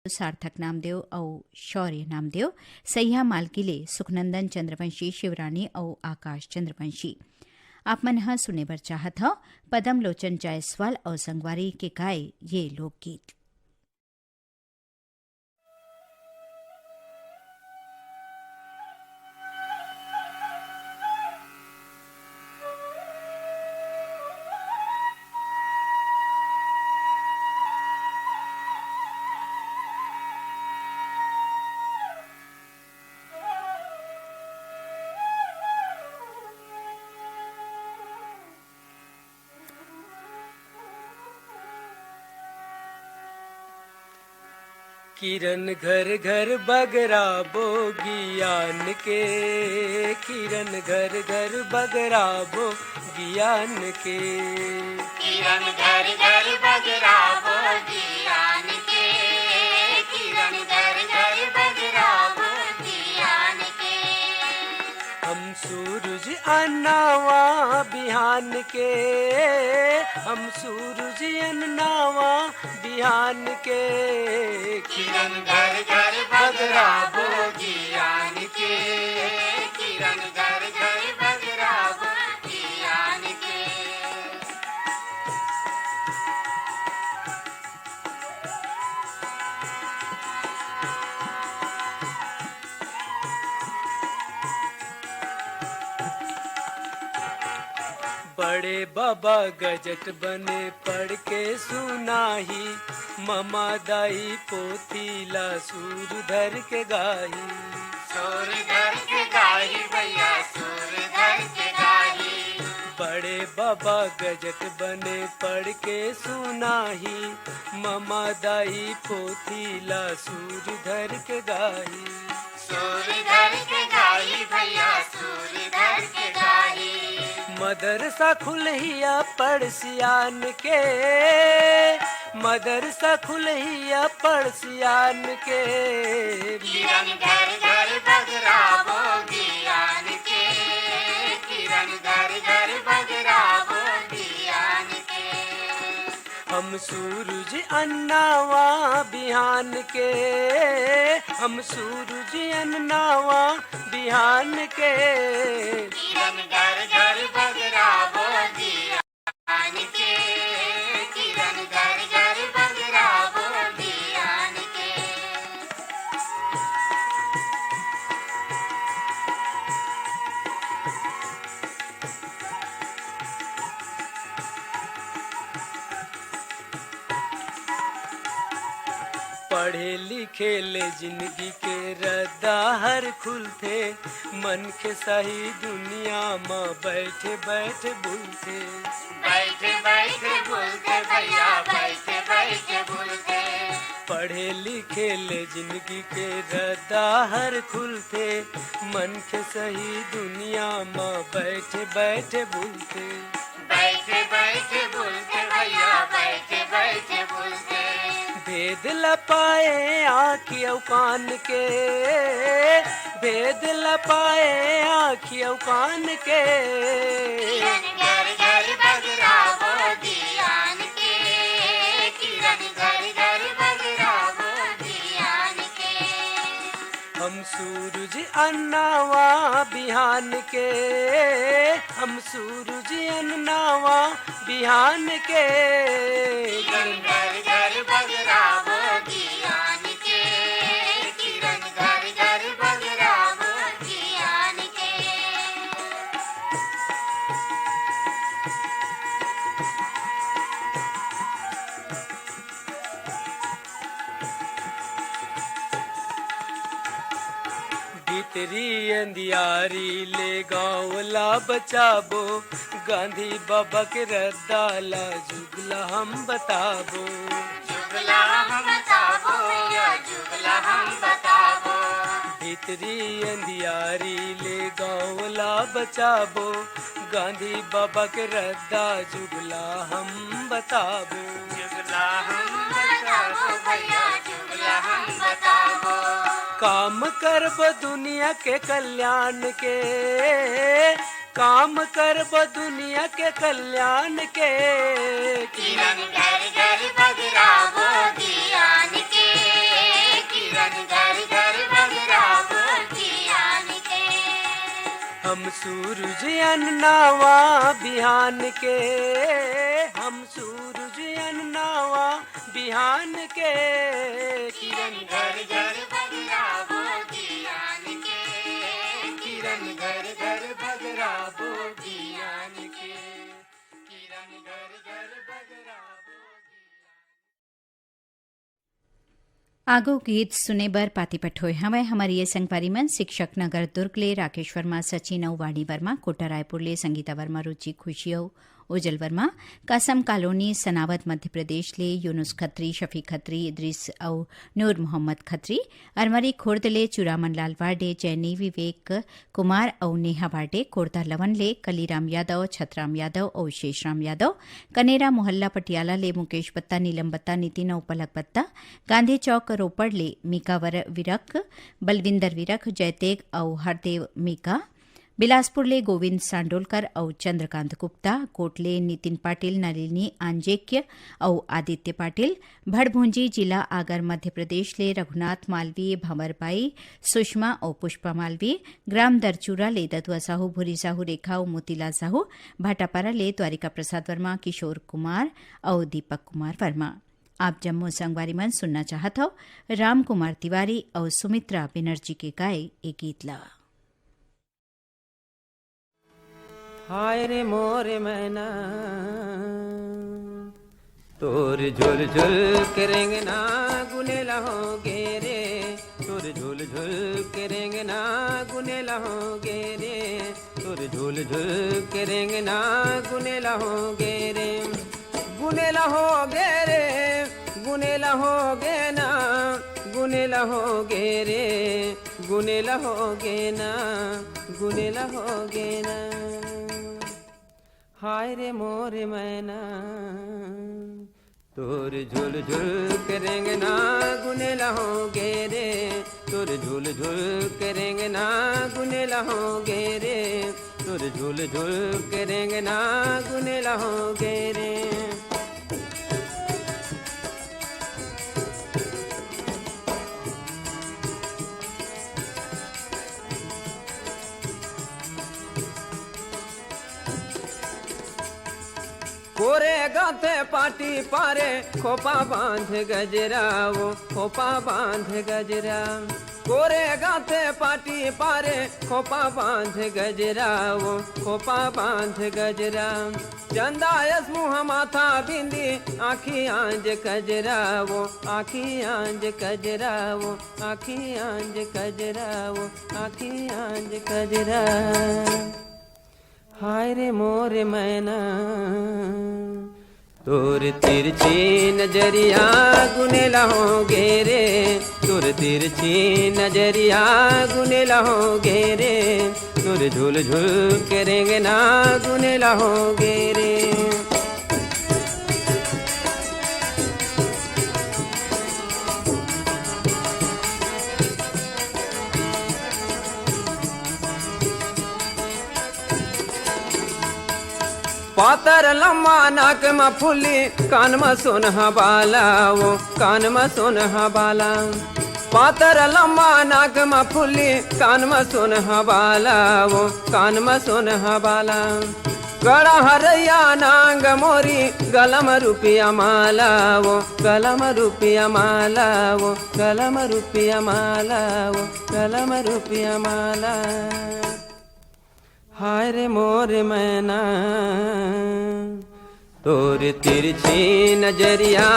सार्थक नामदेव और शौर्य नामदेव, सैया मालकिले, सुखनंदन चंद्रवंशी, शिवरानी और आकाश चंद्रवंशी। आप मन ह सुने बर चाहत हो पदम लोचन जायसवाल और संगवारी के गाए ये लोकगीत। किरण घर घर बगरा बोगियान के, किरण घर घर बगरा बोगियान के, किरण घर घर बगरा बोगियान के, किरण घर घर बगरा बोगियान के। हम सूरज अन्नावा बिहान के, हम सूरज अन्नावा बिहान के, किरण घर घर बगरा बोगियान के, किरण घर घर बगरा बोगियान के। बड़े बाबा गजट बने पढ़ के सुनाही, ममा दाई पोतीला सूर धर के गाही, सूर धर के गाही भैया सूर धर के गाही। बड़े बाबा गजट बने पढ़ के सुनाही, ममा दाई पोतीला सूर धर के गाही, सूर धर के गाही भैया सूर धर के गाही। मदरसा खुलहिया पड़सियान के, मदरसा खुलहिया पड़सियान के, किरण घर घर बगरा बोगियान के, किरण घर घर बगरा बोगियान के। हम सूरज अन्नावा बिहान के, हम सूरज अन्नावा बिहान के, किरण घर घर बगरा बोगियान के, किरण घर घर बगरा बोगियान के। पढ़े लिखे ले जिंदगी के रद्दा हर खुलते, मन के सही दुनिया में बैठे बैठे भूलते, बैठे बैठे भूलते भैया बैठे बैठे भूलते। पढ़े लिखे ले जिंदगी के रद्दा हर खुलते, मन के सही दुनिया में बैठे बैठे भूलते, बैठे बैठे भूलते भैया बैठे बैठे भूलते। भेद लपाए आँखियों कान के, भेद लपाए आँखियों कान के, किरण घर घर बगरा बोगियान के, किरण घर घर बगरा बोगियान के। हम सूरज अन्नावा बिहान के, हम सूरज अन्नावा बिहान के, किरण घर घर बगरा बोगियान के, किरण घर घर बगरा बोगियान के। भीतरी अंधियारी ले गाँवला बचाबो, गांधी बाबा के रद्दाला जुगला हम बताबो, जुगला हम बताबो या जुगला हम बताबो। भीतरी अंधियारी ले गाँवला बचाबो, गांधी बाबा के रद्दा जुगला हम बताबो, जुगला हम बताबो भैया जुगला हम बताबो। काम करब दुनिया के कल्याण के, काम करब दुनिया के कल्याण के, किरण घर घर बगरा बोगियान के, हम सूरज अन्नावा बिहान के, हम सूरज अन्नावा बिहान के, किरण घर घर बगरावो ज्ञान के, किरण घर घर बगरावो ज्ञान के, किरण घर घर बगरावो। आगो गीत सुने बर पाती पठोय हमें हमारी ये संगपारी मन शिक्षक नगर दुर्ग ले राकेश वर्मा, सचिन औ वाणी वर्मा, कोटा रायपुर ले संगीता वर्मा, रुचि खुशी औ ओजल वर्मा, कासम कॉलोनी सनावत मध्य प्रदेश ले यूनुस खत्री, शफीक खत्री, इद्रिस औ नूर मोहम्मद खत्री, अरमरी खुर्द ले चुरामन लाल वार्डे, जैनी विवेक कुमार औ नेहा वार्डे, कोड़ता लवन ले कलीराम यादव, छतराम यादव औ शेषराम यादव, कनेरा मोहल्ला पटियाला ले मुकेश बत्ता, नीलम बत्ता, नितिन औ पलक बत्ता, गांधी चौक रोपड़ ले मीकावर विरक, बलविंदर विरक, जयतेग औ हरदेव मीका, बिलासपुर ले गोविंद सांडोलकर औ चंद्रकांत गुप्ता, कोटले नितिन पाटिल, नलिनी आंजेक्य औ आदित्य पाटिल, भड़भुंजी जिला आगर मध्य प्रदेश ले रघुनाथ मालवीय, भंवरबाई, सुषमा औ पुष्पा मालवीय, ग्राम दरचूरा ले दतुआ साहू, भूरी साहू, रेखा औ मोतीलाल साहू, भाटापारा ले द्वारिका प्रसाद वर्मा, किशोर कुमार औ दीपक कुमार वर्मा। आप जम्मू संगवारी मन सुनना चाहत हो राम कुमार तिवारी और सुमित्रा बनर्जी के गाए एक गीत ला। हाय रे मोर मैना तोर झुल झुल करेंगे ना गुने लहोगे रे, तोर झुल झुल करेंगे ना गुने लहोगे रे, तोर झुल झुल करेंगे ना गुने लहोगे रे, गुने लहोगे रे, गुने लहोगे ना, गुने लहोगे रे, गुने लहोगे ना, गुने लहोगे ना। हाय रे मोर मैना तोर झुल झुल करेंगे ना गुने लहोगे रे, तोर झुल झुल करेंगे ना गुने लहोगे रे, तोर झुल झुल करेंगे ना गुने लहोगे रे। कोरे गाथे पाटी पारे खोपा बांध गजरा, वो खोपा बांध गजरा, कोरे गाथे पाटी पारे खोपा बांध गजरा, वो खोपा बांध गजरा, चंदायस मुँह माथा बिंदी, आँखी आंज कजरा, वो आँखी आंज कजरा, वो आँखी आंज कजरा, वो आँखी आंज कजरा। हाय रे मोर मैना तोर तिरछी नजरिया गुने लहोगे रे, तोर तिरछी नजरिया गुने लहोगे रे, तोर झुल झुल करेंगे ना गुने लहोगे रे। पातर लम्बा नाक में फुली, कान में सोनहा बाला, वो कान में सोनहा बाला, पातर लम्बा नाक में फुली, कान में सोनहा बाला, वो कान में सोनहा बाला, गड़ा हरैया नांग मोरी, गलम रुपया माला, वो गलम रुपया माला, वो गलम रुपया माला, वो गलम रुपया माला। हाय रे मोर मैना तोर तिरछी नजरिया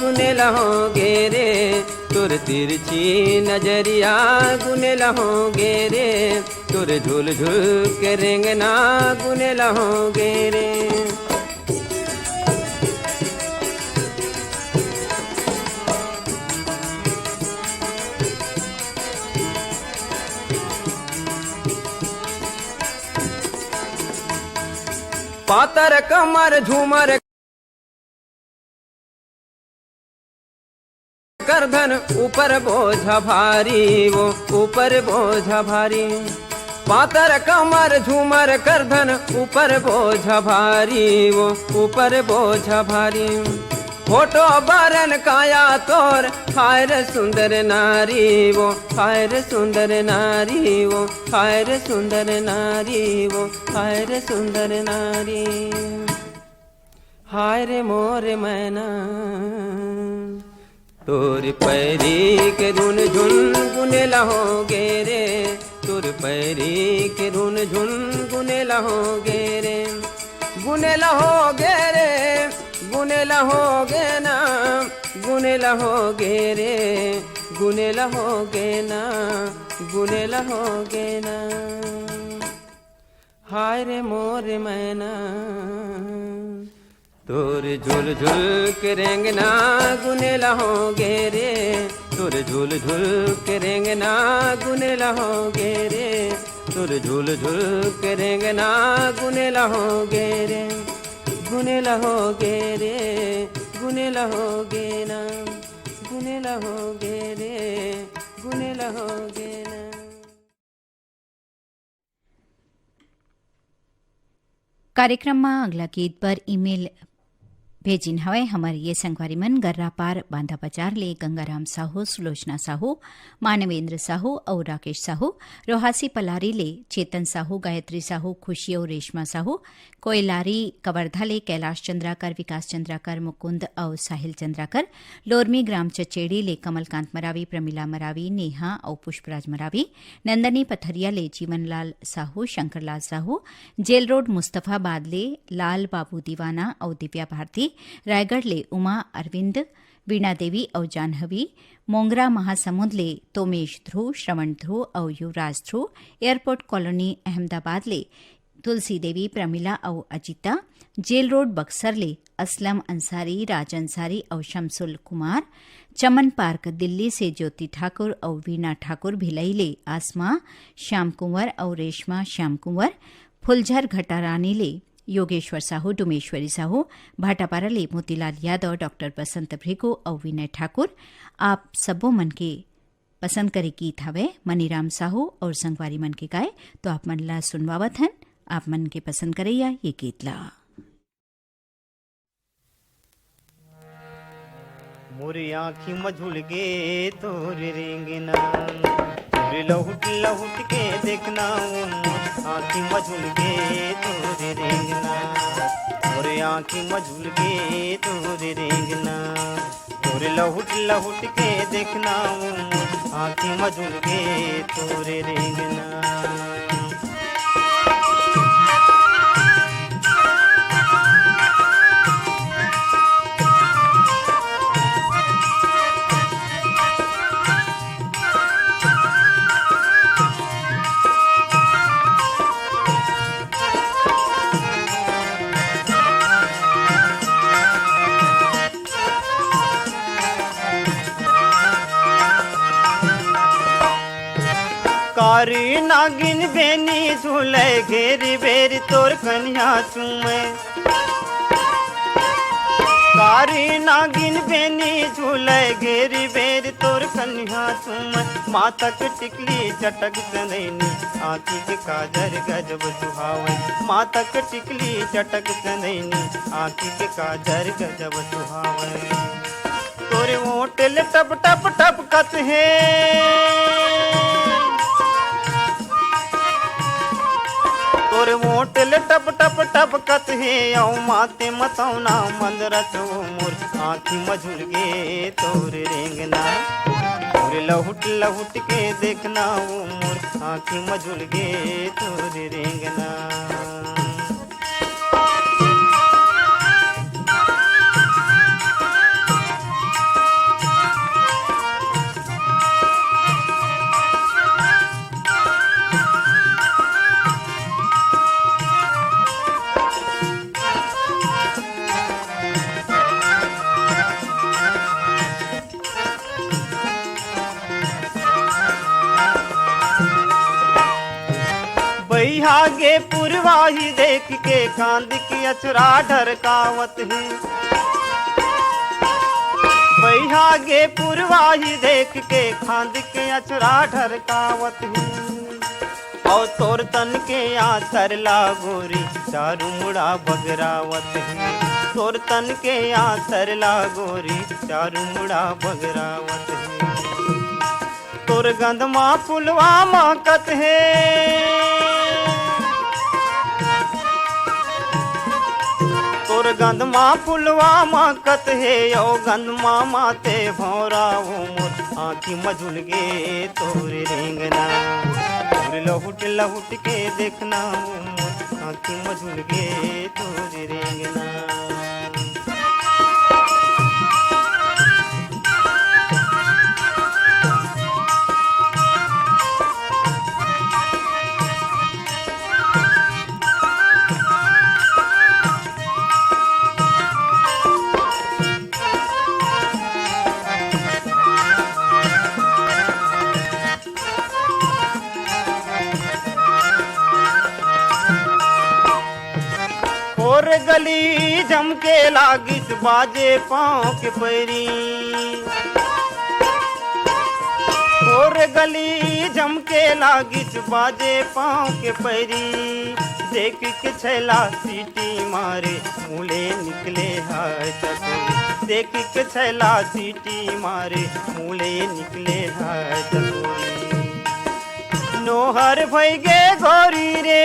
गुने लहोगे रे, तोर तिरछी नजरिया गुने लहोगे रे, तोर झुल झुल करेंगे ना गुने लहोगे रे। पातर कमर झूमर करधन, ऊपर बोझा भारी, वो ऊपर बोझा भारी, पातर कमर झूमर करधन, ऊपर बोझा भारी, वो ऊपर बोझा भारी, फोटो बरन काया तोर हाय रे सुंदर नारी वो, हाय रे सुंदर नारी वो, हाय रे सुंदर नारी वो, हाय रे सुंदर नारी। हाय रे मोर मैना तोर पैरी के धुन झुन गुने लहोगे रे, तोर पैरी के धुन झुन गुने लहोगे रे, गुने लहोगे रे, गुने लहोगे ना, गुने लहोगे रे, गुने लहोगे ना, गुने लहोगे ना। हाय रे मोर मैना तोर झुल झुल के रेंगना गुने लहोगे रे, तोर झुल झुल के रेंगना गुने लहोगे रे, तोर झुल झुल के रेंगना गुने लहोगे रे, गुने लहोगे रे, गुने लहोगे ना, गुने लहोगे रे, गुने लहोगे ना। कार्यक्रम में अगला गीत पर ईमेल भेजिन हवे हमारे ये संगवारी मन गर्रा पार बांधा बाजार ले गंगाराम साहू, सुलोचना साहू, मानवेंद्र साहू और राकेश साहू, रोहासी पलारी ले चेतन साहू, गायत्री साहू, खुशी और रेशमा साहू, कोयलारी कवर्धा ले कैलाश चंद्राकर, विकास चंद्राकर, मुकुंद और साहिल चंद्राकर, लोरमी ग्राम चचेड़ी ले कमलकांत मरावी, प्रमिला मरावी, नेहा और पुष्पराज मरावी, नंदनी पथरिया ले जीवनलाल साहू, शंकरलाल साहू, जेल रोड मुस्तफाबाद ले लाल बाबू दीवाना और दिव्या भारती, रायगढ़ ले उमा अरविंद, वीणा देवी और जानहवी, मोंगरा महासमुंद ले तोमेश ध्रुव, श्रवण ध्रुव और युवराज ध्रुव, एयरपोर्ट कॉलोनी अहमदाबाद ले तुलसी देवी, प्रमिला और अजिता, जेल रोड बक्सर ले असलम अंसारी, राज अंसारी और शमसुल कुमार, चमन पार्क दिल्ली से ज्योति ठाकुर और वीणा ठाकुर, भिलई ले आसमा श्याम कुंवर और रेशमा श्याम कुंवर, फुलझर घटारानी ले योगेश्वर साहू, डुमेश्वरी साहू, भाटापारा ले मोतीलाल यादव, डॉक्टर बसंत भृगु और विनय ठाकुर। आप सबो मन के पसंद करे गीत हवे मनीराम साहू और संगवारी मन के गाए, तो आप मन ला सुनवावत हन। आप मन के पसंद करैया ये गीत ला। मोरे आँखी मझुल गे तोरे रेंगना, मोरे लहुट लहुट के देखना, आँखी मझुल गे तोरे रेंगना, मोरे आँखी मझुल गे तोरे रेंगना, मोरे लहुट लहुट के देखना, आँखी मझुल गे तोरे रेंगना। कारी नागिन बेनी झूले घेरी बेरी तोर कन्या चूमे, कारी नागिन बेनी झूले घेरी बेरी तोर कन्या चूमे, मातक टिकली चटक चंदैनी, आँखी के काजर गजब सुहावे, मातक टिकली चटक चंदैनी, आँखी के काजर गजब सुहावे, तोरे ओटल टप टप टप कत है, तोरे मोटल टप टप टप कत है, औ माते मतौना मंदरा तो मोर आँखी मझुल गे तोरे रेंगना, तोरे लहुट लहुट के देखना, मोर आँखी मझुल गे तोरे रेंगना। आगे पुरवाही देख के कांद की अचरा ढरकावत है, बैहागे पुरवाही देख के खांद के अचरा ढरकावत है, और तोर तन के आसर ला गोरी चारू मुड़ा बगरावत है। तोर तन के आसर ला गोरी चारू मुड़ा बगरावत है। तोर गंधमा फुलवा महकत है। तोर गंधमा फुलवा महकत है। ओ गंधमा माते भौरा वो मोर आँखी मझुल गे तोरे रेंगना। तोर लहुट लहुट के देखना वो मोर आँखी मझुल गे तोरे रेंगना। और गली झमके लागिस बाजे पाँव के पैरी। और गली झमके लागिस बाजे पाँव के पैरी। देख के छैला सीटी मारे मूले निकले हाय चकोरी। देख के छैला सीटी मारे मूले निकले हाय चकोरी। नोहर भई गे गोरी रे।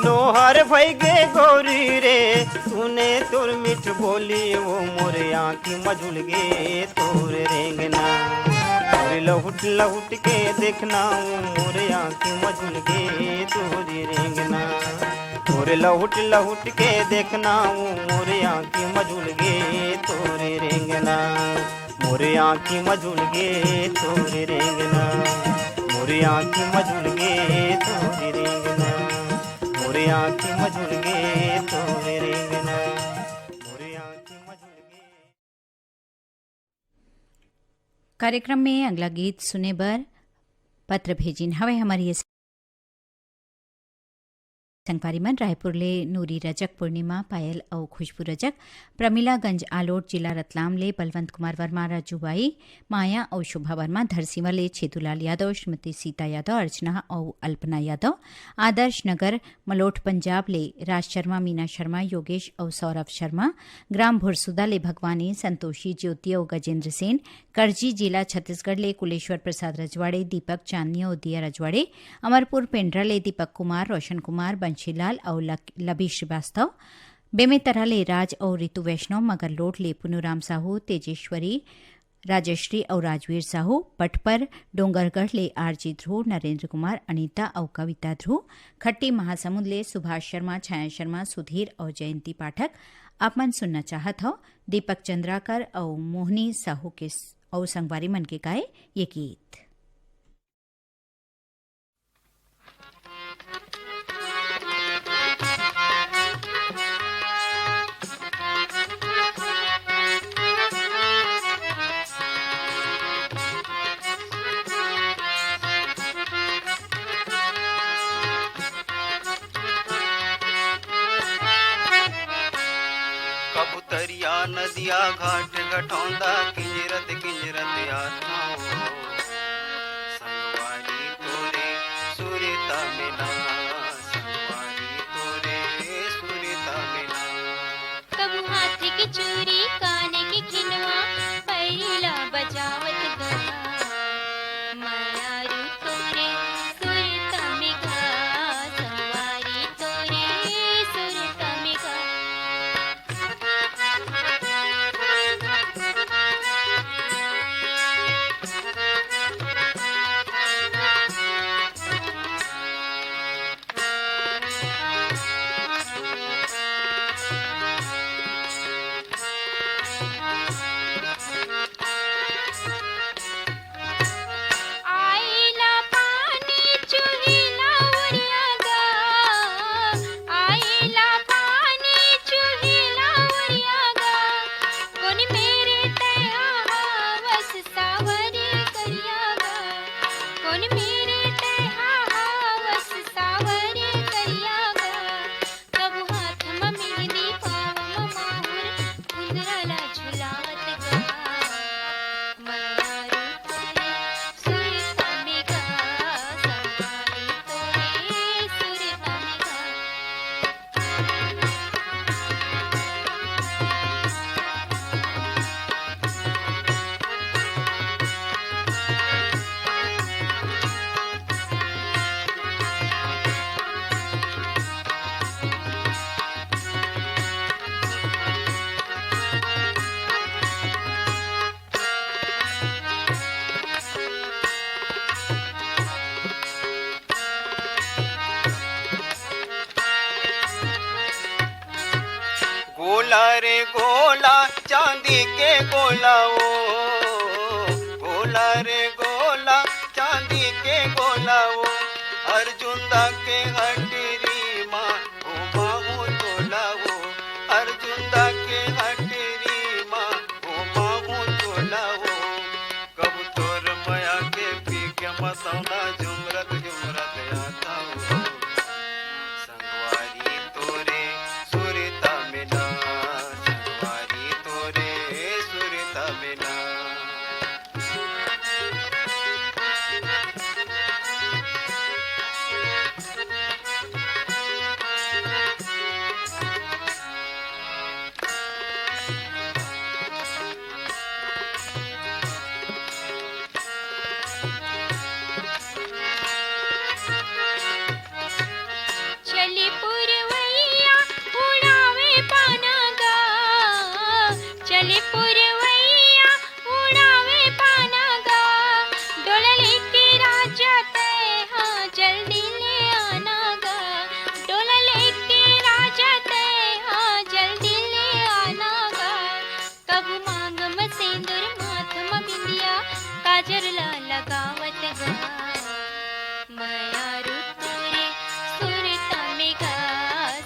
नोहर भई गे गोरी रे। तूने तोर मिठ बोली वो मोरे आँखी मझुल गे तोरे रेंगना। तोरे लहुट लहुट के देखना वो मोरे आँखी मझुल गे तोरे रेंगना। तोरे लहुट लहुट के देखना वो मोरे आँखी मझुल गे तोरे रेंगना। मोरे आँखी मझुल गे तोरे रेंगना। मोरे आँखी मझुल गे तोरे रेंगना। मोरे आँखी मझुल गे तोरे रेंगना। मोरे आँखी मझुल गे। कार्यक्रम में अगला गीत सुने बर पत्र भेजिन हवे हमारी संगवारी मन रायपुर ले नूरी रजक पूर्णिमा पायल और खुशबू रजक प्रमिलागंज आलोट जिला रतलाम ले बलवंत कुमार वर्मा राजूबाई माया और शुभा वर्मा धरसीवा ले छेतुलाल यादव श्रीमती सीता यादव अर्चना और अल्पना यादव आदर्श नगर मलोट पंजाब ले राज शर्मा मीना शर्मा योगेश और सौरभ शर्मा ग्राम भुरसुदा ले भगवानी संतोषी ज्योति और गजेंद्र सेन करजी जिला छत्तीसगढ़ ले कुलेश्वर प्रसाद रजवाड़े दीपक चांदनी और दिया रजवाड़े अमरपुर पेंड्रा ले दीपक कुमार रोशन कुमार बंशीलाल और लबी श्रीवास्तव बेमेतरा ले राज और ऋतु वैष्णव मगरलोट ले पुनुराम साहू तेजेश्वरी राजश्री और राजवीर साहू पटपर डोंगरगढ़ ले आरजी ध्रुव नरेंद्र कुमार अनीता और कविता ध्रुव खट्टी महासमुंद ले सुभाष शर्मा छाया शर्मा सुधीर और जयंती पाठक आप मन सुनना चाहत हो दीपक चंद्राकर और मोहनी साहू के और संगवारी मन के गाए ये गीत। कबूतरिया नदिया घाट घटौंदा किंजरत किंजरत आत्माओ संगवारी तोरे सुरता मिला संगवारी तोरे सुरता मिला। कबू हाथ की चूड़ी काने की खिनवा पैला बजावत गा मायारू तोरे सुरता में गा संगवारी तोरे सुरता में गा। झुलावत गा गोला चांदी के गोला ओ गोला रे गोला चांदी के गोला ओ अर्जुन दा के हटरी माँ ओ माहू गोला ओ अर्जुन दा के हटरी माँ ओ माहू गोला ओ कब तोर माया के पी के मसौना झुमरत झुमरत आता हो संगवारी तोरे सुरता में ना संगवारी तोरे सुरता में ना चली पुरवैया उड़ावे पाना गा चली पुरवैया उड़ावे पाना गा डोलले के राजा ते हाँ जल्दी ले आना गा डोलले के राजा ते हाँ जल्दी ले आना गा कब मांग म सिंदूर माथ म बिंदिया काजर ला लगावत गा माया तोरे सुरता में गा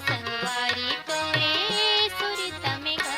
संगवारी तोरे सुरता में गा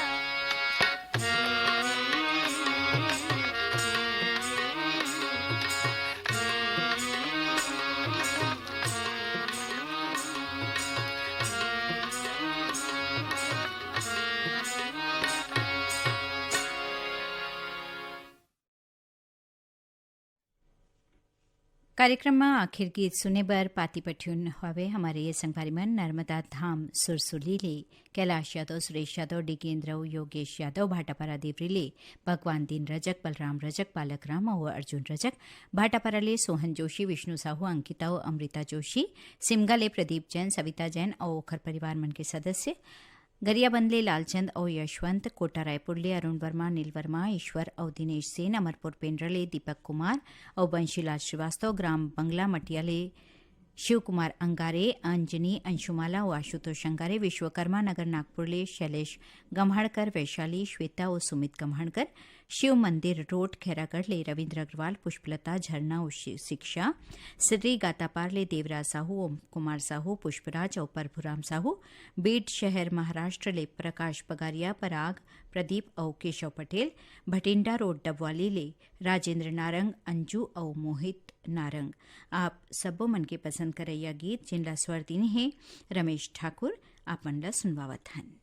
કાર્યક્રમમાં આખિર ગીત સુને બર પાતી પઠ્યુન હવે हमारे ये संगवारीमन नर्मदा धाम सुरसुलीले कैलाश यादव सुरेश यादव डिगेंद्र योगेश यादव भाटापारा देवरीले भगवान दीन रजक बलराम रजक बालक राम और अर्जुन रजक भाटापाराले सोहन जोशी विष्णु साहू अंकिता और अमृता जोशी सिमगाले प्रदीप जैन सविता जैन और ओखर परिवार मन के सदस्य गरियाबंदले लालचंद और यशवंत कोटा रायपुरले अरुण वर्मा नील वर्मा ईश्वर और दिनेश सेन अमरपुर पेंड्रले दीपक कुमार और बंशीलाल श्रीवास्तव ग्राम बंगला मटियाले शिव कुमार अंगारे अंजनी अंशुमाला और आशुतोष अंगारे विश्वकर्मा नगर नागपुरले शैलेश गम्हाड़कर वैशाली श्वेता और सुमित गम्हाड़कर शिव मंदिर रोड खैरागढ़ले रविन्द्र अग्रवाल पुष्पलता झरना और शिक्षा श्री गातापारले देवराज साहू ओम कुमार साहू पुष्पराज और प्रभुराम साहू बीड शहर महाराष्ट्र ले प्रकाश पगारिया पराग प्रदीप और केशव पटेल भटिंडा रोड डबवाली ले राजेंद्र नारंग अंजू और मोहित नारंग आप सबो मन के पसंद करैया गीत जिनला स्वर दीनी है रमेश ठाकुर आप मनला सुनवावत हन।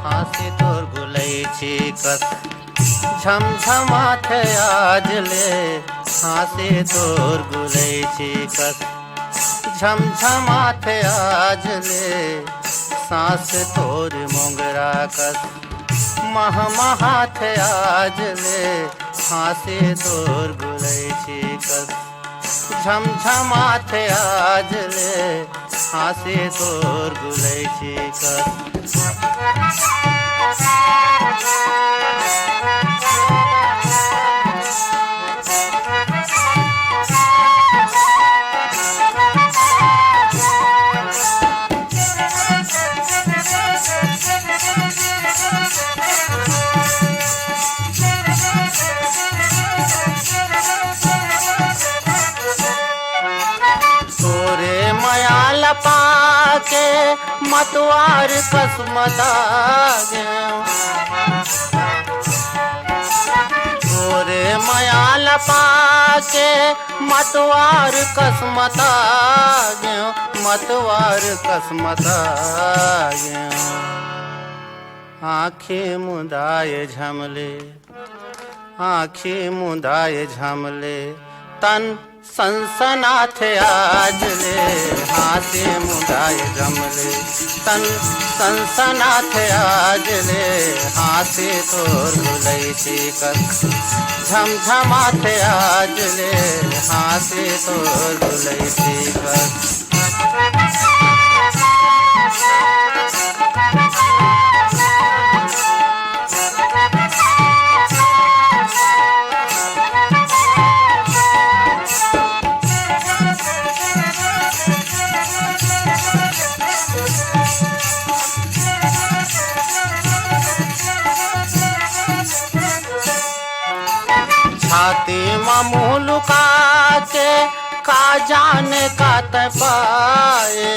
हासे तोर गुलै छी कस झमझमाथे आजले हासे तोर गुलै छी कस झमझमाथे आजले सांस तोर मोंगरा कस महमहाथे आजले हासे तोर गुलै छी कस झमझमाथे आजले हासे तोर गुलै छी कस पाके मतवार कसमता गोरे मयाल पाके मतवार कसमता मतवार कसमता आँखें मुदाए झमले आँखें मुदाए झमले तन सनसनाथे आजले हाथे मुदाए जमले तन सनसनाथे आजले हाथे तोर गुलै छी कस झमझमाथे आजले हाथे तोर गुलै छी कस छाती में मुँह लुका के का जाने का तय पाए,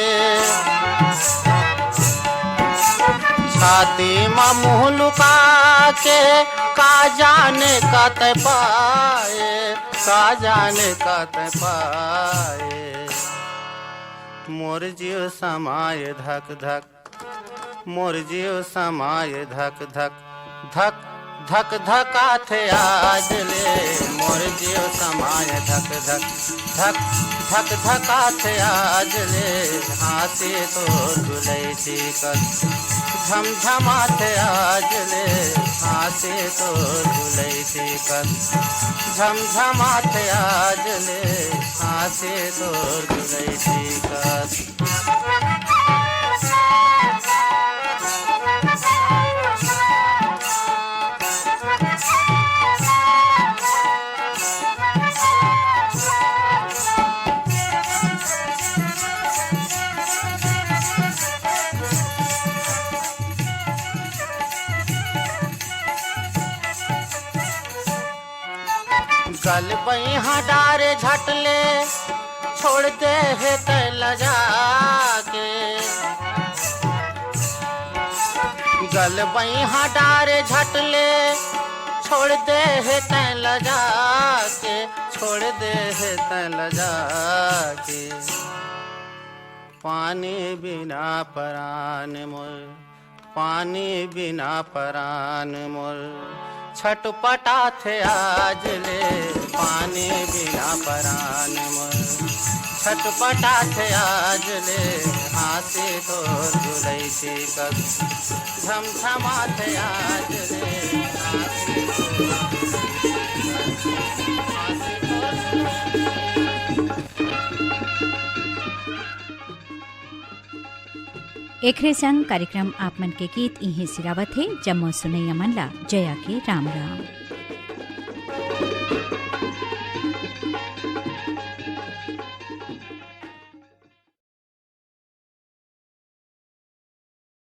छाती में मुँह लुका के का जाने का तय पाए, का जाने का तय पाए। मोर जीव समाये धक धक, मोर जीव समाये धक धक, धक धक धकाथे आज ले, मोर जीव समाये धक धक, धक धक धकाथे आज ले। हाथी तो झुलैती कर झमझमाथे आज ले, हाथी तो झुलैती कर झमझमाथे आज ले, हाथी तो झुलैती कर। गल बइहा डारे झटले छोड़ दे है तैल जाके, गल बइहा डारे झटले छोड़ दे है तैल जाके, छोड़ दे है तैल जाके। पानी बिना परान मोर, पानी बिना परान मोर छटपटा थे आज ले, पानी बिना परान मोर छटपटा थे आज ले। हाथी तो झुलैती कर झमझमा थे आज ले, हाथी एकरे संग कार्यक्रम आप मन के गीत इहे सिरावत है। जम्मो सुनैया मन ला जया के राम राम।